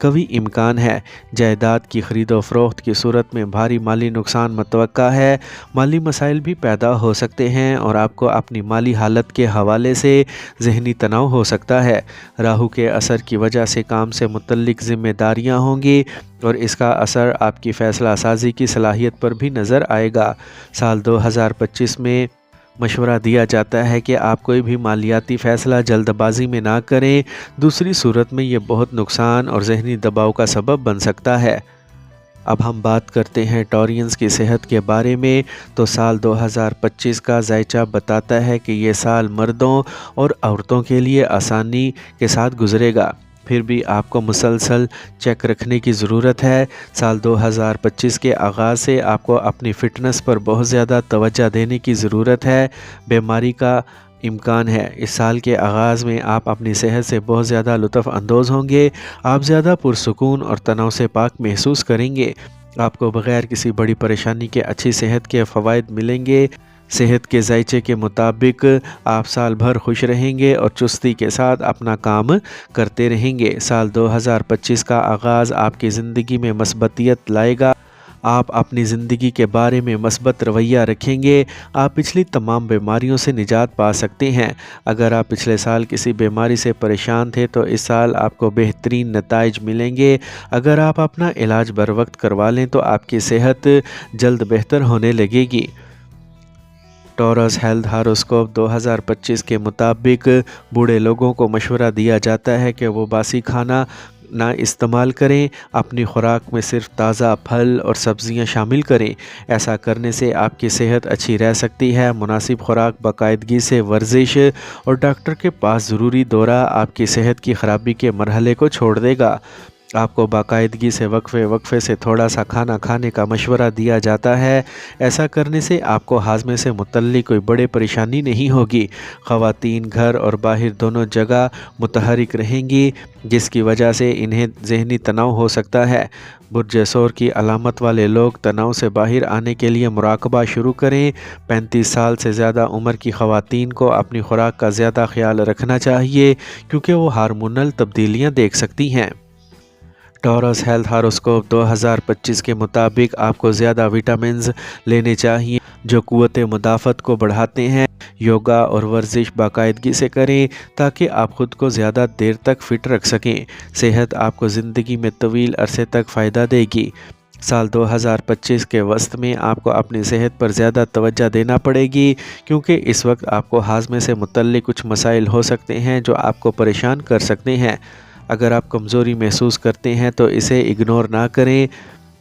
قوی امکان ہے جائیداد کی خرید و فروخت کی صورت میں بھاری مالی نقصان متوقع ہے۔ مالی مسائل بھی پیدا ہو سکتے ہیں اور آپ کو اپنی مالی حالت کے حوالے سے ذہنی تناؤ ہو سکتا ہے۔ راہو کے اثر کی وجہ سے کام سے متعلق ذمہ داریاں ہوں گی اور اس کا اثر آپ کی فیصلہ سازی کی صلاحیت پر بھی نظر آئے گا۔ سال 2025 میں مشورہ دیا جاتا ہے کہ آپ کوئی بھی مالیاتی فیصلہ جلد بازی میں نہ کریں، دوسری صورت میں یہ بہت نقصان اور ذہنی دباؤ کا سبب بن سکتا ہے۔ اب ہم بات کرتے ہیں ٹورینز کی صحت کے بارے میں، تو سال 2025 کا ذائچہ بتاتا ہے کہ یہ سال مردوں اور عورتوں کے لیے آسانی کے ساتھ گزرے گا، پھر بھی آپ کو مسلسل چیک رکھنے کی ضرورت ہے۔ سال 2025 کے آغاز سے آپ کو اپنی فٹنس پر بہت زیادہ توجہ دینے کی ضرورت ہے۔ بیماری کا امکان ہے۔ اس سال کے آغاز میں آپ اپنی صحت سے بہت زیادہ لطف اندوز ہوں گے، آپ زیادہ پرسکون اور تناؤ سے پاک محسوس کریں گے۔ آپ کو بغیر کسی بڑی پریشانی کے اچھی صحت کے فوائد ملیں گے۔ صحت کے ذائچے کے مطابق آپ سال بھر خوش رہیں گے اور چستی کے ساتھ اپنا کام کرتے رہیں گے۔ سال 2025 کا آغاز آپ کی زندگی میں مثبتیت لائے گا۔ آپ اپنی زندگی کے بارے میں مثبت رویہ رکھیں گے، آپ پچھلی تمام بیماریوں سے نجات پا سکتے ہیں۔ اگر آپ پچھلے سال کسی بیماری سے پریشان تھے تو اس سال آپ کو بہترین نتائج ملیں گے۔ اگر آپ اپنا علاج بر وقت کروا لیں تو آپ کی صحت جلد بہتر ہونے لگے گی۔ ٹورس ہیلتھ ہاروسکوپ 2025 کے مطابق بوڑھے لوگوں کو مشورہ دیا جاتا ہے کہ وہ باسی کھانا نہ استعمال کریں، اپنی خوراک میں صرف تازہ پھل اور سبزیاں شامل کریں۔ ایسا کرنے سے آپ کی صحت اچھی رہ سکتی ہے۔ مناسب خوراک، باقاعدگی سے ورزش اور ڈاکٹر کے پاس ضروری دورہ آپ کی صحت کی خرابی کے مرحلے کو چھوڑ دے گا۔ آپ کو باقاعدگی سے وقفے سے تھوڑا سا کھانا کھانے کا مشورہ دیا جاتا ہے۔ ایسا کرنے سے آپ کو ہاضمے سے متعلق کوئی بڑی پریشانی نہیں ہوگی۔ خواتین گھر اور باہر دونوں جگہ متحرک رہیں گی، جس کی وجہ سے انہیں ذہنی تناؤ ہو سکتا ہے۔ برج ثور کی علامت والے لوگ تناؤ سے باہر آنے کے لیے مراقبہ شروع کریں۔ 35 سال سے زیادہ عمر کی خواتین کو اپنی خوراک کا زیادہ خیال رکھنا چاہیے کیونکہ وہ ہارمونل تبدیلیاں دیکھ سکتی ہیں۔ ٹورس ہیلتھ ہاروسکوپ 2025 کے مطابق آپ کو زیادہ وٹامنز لینے چاہیے جو قوت مدافعت کو بڑھاتے ہیں۔ یوگا اور ورزش باقاعدگی سے کریں تاکہ آپ خود کو زیادہ دیر تک فٹ رکھ سکیں۔ صحت آپ کو زندگی میں طویل عرصے تک فائدہ دے گی۔ سال 2025 کے وسط میں آپ کو اپنی صحت پر زیادہ توجہ دینا پڑے گی کیونکہ اس وقت آپ کو ہاضمے سے متعلق کچھ مسائل ہو سکتے ہیں جو آپ کو پریشان کر سکتے ہیں۔ اگر آپ کمزوری محسوس کرتے ہیں تو اسے اگنور نہ کریں۔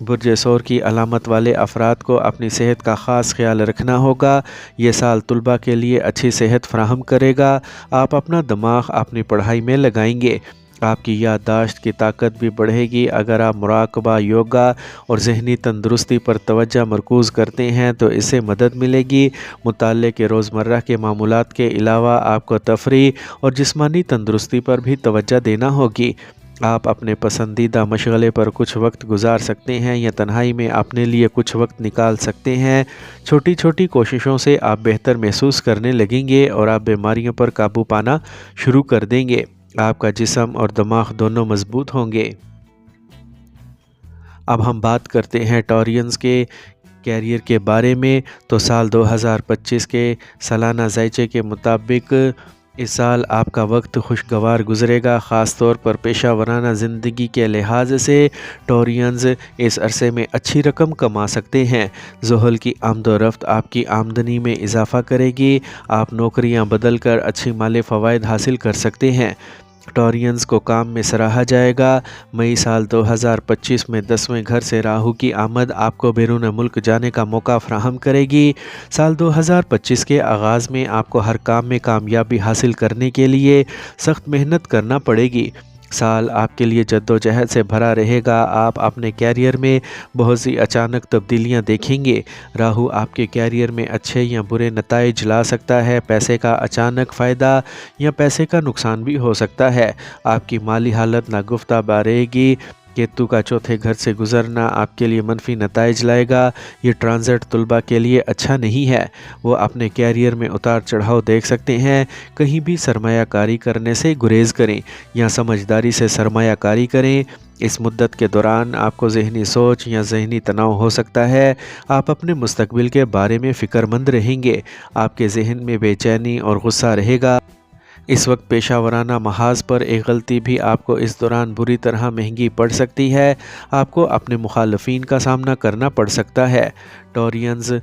برج ثور کی علامت والے افراد کو اپنی صحت کا خاص خیال رکھنا ہوگا۔ یہ سال طلباء کے لیے اچھی صحت فراہم کرے گا۔ آپ اپنا دماغ اپنی پڑھائی میں لگائیں گے۔ آپ کی یادداشت کی طاقت بھی بڑھے گی۔ اگر آپ مراقبہ، یوگا اور ذہنی تندرستی پر توجہ مرکوز کرتے ہیں تو اس سے مدد ملے گی۔ مطالعے کے روزمرہ کے معمولات کے علاوہ آپ کو تفریح اور جسمانی تندرستی پر بھی توجہ دینا ہوگی۔ آپ اپنے پسندیدہ مشغلے پر کچھ وقت گزار سکتے ہیں یا تنہائی میں اپنے لیے کچھ وقت نکال سکتے ہیں۔ چھوٹی چھوٹی کوششوں سے آپ بہتر محسوس کرنے لگیں گے اور آپ بیماریوں پر قابو پانا شروع کر دیں گے۔ آپ کا جسم اور دماغ دونوں مضبوط ہوں گے۔ اب ہم بات کرتے ہیں ٹورینز کے کیریئر کے بارے میں، تو سال 2025 کے سالانہ ذائچے کے مطابق اس سال آپ کا وقت خوشگوار گزرے گا، خاص طور پر پیشہ ورانہ زندگی کے لحاظ سے ٹورینز اس عرصے میں اچھی رقم کما سکتے ہیں۔ زحل کی آمد و رفت آپ کی آمدنی میں اضافہ کرے گی۔ آپ نوکریاں بدل کر اچھی مالی فوائد حاصل کر سکتے ہیں۔ ٹورینز کو کام میں سراہا جائے گا۔ مئی سال 2025 میں 10ویں گھر سے راہو کی آمد آپ کو بیرون ملک جانے کا موقع فراہم کرے گی۔ سال 2025 کے آغاز میں آپ کو ہر کام میں کامیابی حاصل کرنے کے لیے سخت محنت کرنا پڑے گی۔ سال آپ کے لیے جدوجہد سے بھرا رہے گا۔ آپ اپنے کیریئر میں بہت سی اچانک تبدیلیاں دیکھیں گے۔ راہو آپ کے کیریئر میں اچھے یا برے نتائج لا سکتا ہے۔ پیسے کا اچانک فائدہ یا پیسے کا نقصان بھی ہو سکتا ہے۔ آپ کی مالی حالت ناگفتہ رہے گی۔ کیتو کا چوتھے گھر سے گزرنا آپ کے لیے منفی نتائج لائے گا۔ یہ ٹرانزٹ طلباء کے لیے اچھا نہیں ہے۔ وہ اپنے کیریئر میں اتار چڑھاؤ دیکھ سکتے ہیں۔ کہیں بھی سرمایہ کاری کرنے سے گریز کریں یا سمجھداری سے سرمایہ کاری کریں۔ اس مدت کے دوران آپ کو ذہنی سوچ یا ذہنی تناؤ ہو سکتا ہے۔ آپ اپنے مستقبل کے بارے میں فکر مند رہیں گے۔ آپ کے ذہن میں بے چینی اور غصہ رہے گا۔ اس وقت پیشہ ورانہ محاذ پر ایک غلطی بھی آپ کو اس دوران بری طرح مہنگی پڑ سکتی ہے۔ آپ کو اپنے مخالفین کا سامنا کرنا پڑ سکتا ہے۔ ٹورینز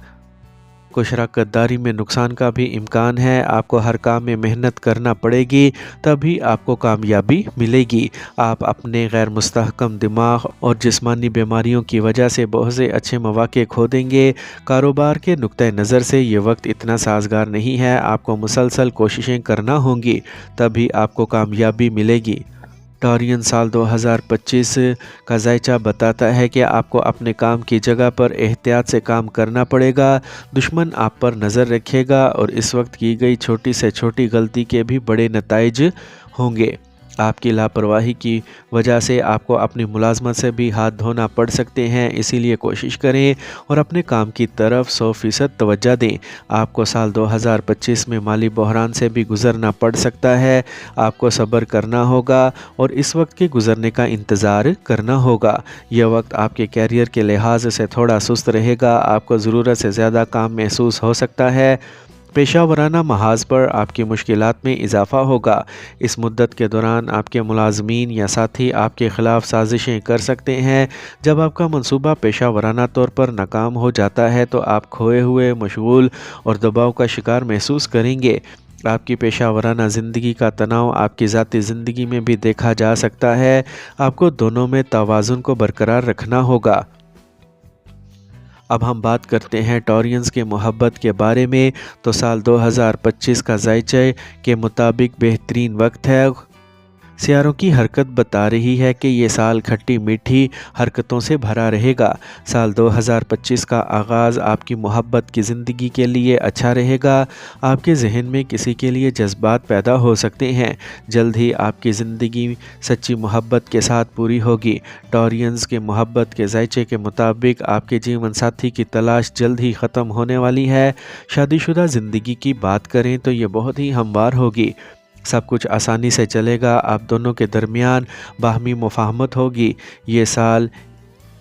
کو شراکت داری میں نقصان کا بھی امکان ہے۔ آپ کو ہر کام میں محنت کرنا پڑے گی، تبھی آپ کو کامیابی ملے گی۔ آپ اپنے غیر مستحکم دماغ اور جسمانی بیماریوں کی وجہ سے بہت سے اچھے مواقع کھو دیں گے۔ کاروبار کے نقطہ نظر سے یہ وقت اتنا سازگار نہیں ہے۔ آپ کو مسلسل کوششیں کرنا ہوں گی، تبھی آپ کو کامیابی ملے گی۔ ٹورین سال 2025 کا ذائچہ بتاتا ہے کہ آپ کو اپنے کام کی جگہ پر احتیاط سے کام کرنا پڑے گا۔ دشمن آپ پر نظر رکھے گا اور اس وقت کی گئی چھوٹی سے چھوٹی غلطی کے بھی بڑے نتائج ہوں گے۔ آپ کی لاپرواہی کی وجہ سے آپ کو اپنی ملازمت سے بھی ہاتھ دھونا پڑ سکتے ہیں، اسی لیے کوشش کریں اور اپنے کام کی طرف 100% توجہ دیں۔ آپ کو سال 2025 میں مالی بحران سے بھی گزرنا پڑ سکتا ہے۔ آپ کو صبر کرنا ہوگا اور اس وقت کے گزرنے کا انتظار کرنا ہوگا۔ یہ وقت آپ کے کیریئر کے لحاظ سے تھوڑا سست رہے گا۔ آپ کو ضرورت سے زیادہ کام محسوس ہو سکتا ہے۔ پیشہ ورانہ محاذ پر آپ کی مشکلات میں اضافہ ہوگا۔ اس مدت کے دوران آپ کے ملازمین یا ساتھی آپ کے خلاف سازشیں کر سکتے ہیں۔ جب آپ کا منصوبہ پیشہ ورانہ طور پر ناکام ہو جاتا ہے تو آپ کھوئے ہوئے، مشغول اور دباؤ کا شکار محسوس کریں گے۔ آپ کی پیشہ ورانہ زندگی کا تناؤ آپ کی ذاتی زندگی میں بھی دیکھا جا سکتا ہے۔ آپ کو دونوں میں توازن کو برقرار رکھنا ہوگا۔ اب ہم بات کرتے ہیں ٹورینز کے محبت کے بارے میں۔ تو سال 2025 کا ذائچہ کے مطابق بہترین وقت ہے۔ سیاروں کی حرکت بتا رہی ہے کہ یہ سال کھٹی میٹھی حرکتوں سے بھرا رہے گا۔ سال 2025 کا آغاز آپ کی محبت کی زندگی کے لیے اچھا رہے گا۔ آپ کے ذہن میں کسی کے لیے جذبات پیدا ہو سکتے ہیں۔ جلد ہی آپ کی زندگی سچی محبت کے ساتھ پوری ہوگی۔ ٹورینز کے محبت کے ذائچے کے مطابق آپ کے جیون ساتھی کی تلاش جلد ہی ختم ہونے والی ہے۔ شادی شدہ زندگی کی بات کریں تو یہ بہت ہی ہموار ہوگی۔ سب کچھ آسانی سے چلے گا۔ آپ دونوں کے درمیان باہمی مفاہمت ہوگی۔ یہ سال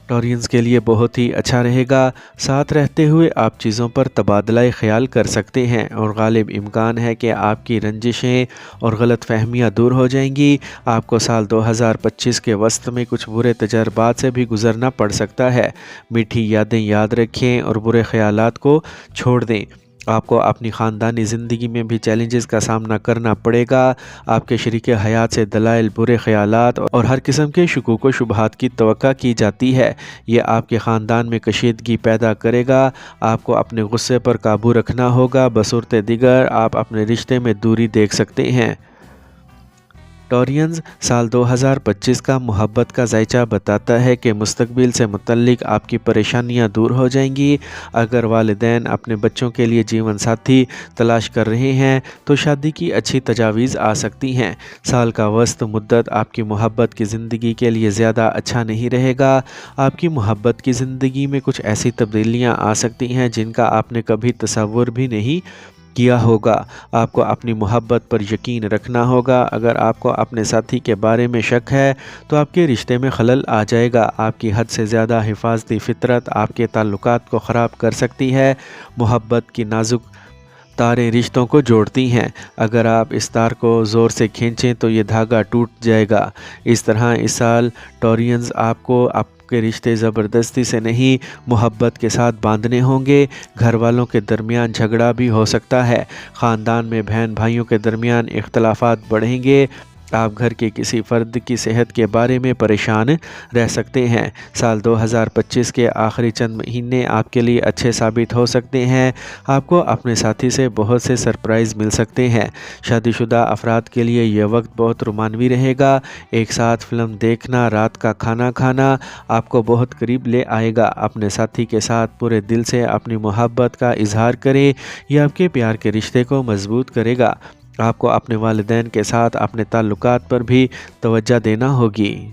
ٹورینز کے لیے بہت ہی اچھا رہے گا۔ ساتھ رہتے ہوئے آپ چیزوں پر تبادلہ خیال کر سکتے ہیں اور غالب امکان ہے کہ آپ کی رنجشیں اور غلط فہمیاں دور ہو جائیں گی۔ آپ کو سال 2025 کے وسط میں کچھ برے تجربات سے بھی گزرنا پڑ سکتا ہے۔ میٹھی یادیں یاد رکھیں اور برے خیالات کو چھوڑ دیں۔ آپ کو اپنی خاندانی زندگی میں بھی چیلنجز کا سامنا کرنا پڑے گا۔ آپ کے شریک حیات سے دلائل، برے خیالات اور ہر قسم کے شکوک و شبہات کی توقع کی جاتی ہے۔ یہ آپ کے خاندان میں کشیدگی پیدا کرے گا۔ آپ کو اپنے غصے پر قابو رکھنا ہوگا، بصورت دیگر آپ اپنے رشتے میں دوری دیکھ سکتے ہیں۔ ٹورینز سال 2025 کا محبت کا ذائچہ بتاتا ہے کہ مستقبل سے متعلق آپ کی پریشانیاں دور ہو جائیں گی۔ اگر والدین اپنے بچوں کے لیے جیون ساتھی تلاش کر رہے ہیں تو شادی کی اچھی تجاویز آ سکتی ہیں۔ سال کا وسط مدت آپ کی محبت کی زندگی کے لیے زیادہ اچھا نہیں رہے گا۔ آپ کی محبت کی زندگی میں کچھ ایسی تبدیلیاں آ سکتی ہیں جن کا آپ نے کبھی تصور بھی نہیں کیا ہوگا۔ آپ کو اپنی محبت پر یقین رکھنا ہوگا۔ اگر آپ کو اپنے ساتھی کے بارے میں شک ہے تو آپ کے رشتے میں خلل آ جائے گا۔ آپ کی حد سے زیادہ حفاظتی فطرت آپ کے تعلقات کو خراب کر سکتی ہے۔ محبت کی نازک تاریں رشتوں کو جوڑتی ہیں۔ اگر آپ اس تار کو زور سے کھینچیں تو یہ دھاگا ٹوٹ جائے گا۔ اس طرح اس سال ٹورینز آپ کو کے رشتے زبردستی سے نہیں، محبت کے ساتھ باندھنے ہوں گے۔ گھر والوں کے درمیان جھگڑا بھی ہو سکتا ہے۔ خاندان میں بہن بھائیوں کے درمیان اختلافات بڑھیں گے۔ آپ گھر کے کسی فرد کی صحت کے بارے میں پریشان رہ سکتے ہیں۔ سال 2025 کے آخری چند مہینے آپ کے لیے اچھے ثابت ہو سکتے ہیں۔ آپ کو اپنے ساتھی سے بہت سے سرپرائز مل سکتے ہیں۔ شادی شدہ افراد کے لیے یہ وقت بہت رومانوی رہے گا۔ ایک ساتھ فلم دیکھنا، رات کا کھانا کھانا آپ کو بہت قریب لے آئے گا۔ اپنے ساتھی کے ساتھ پورے دل سے اپنی محبت کا اظہار کریں، یہ آپ کے پیار کے رشتے کو مضبوط کرے گا۔ آپ کو اپنے والدین کے ساتھ اپنے تعلقات پر بھی توجہ دینا ہوگی۔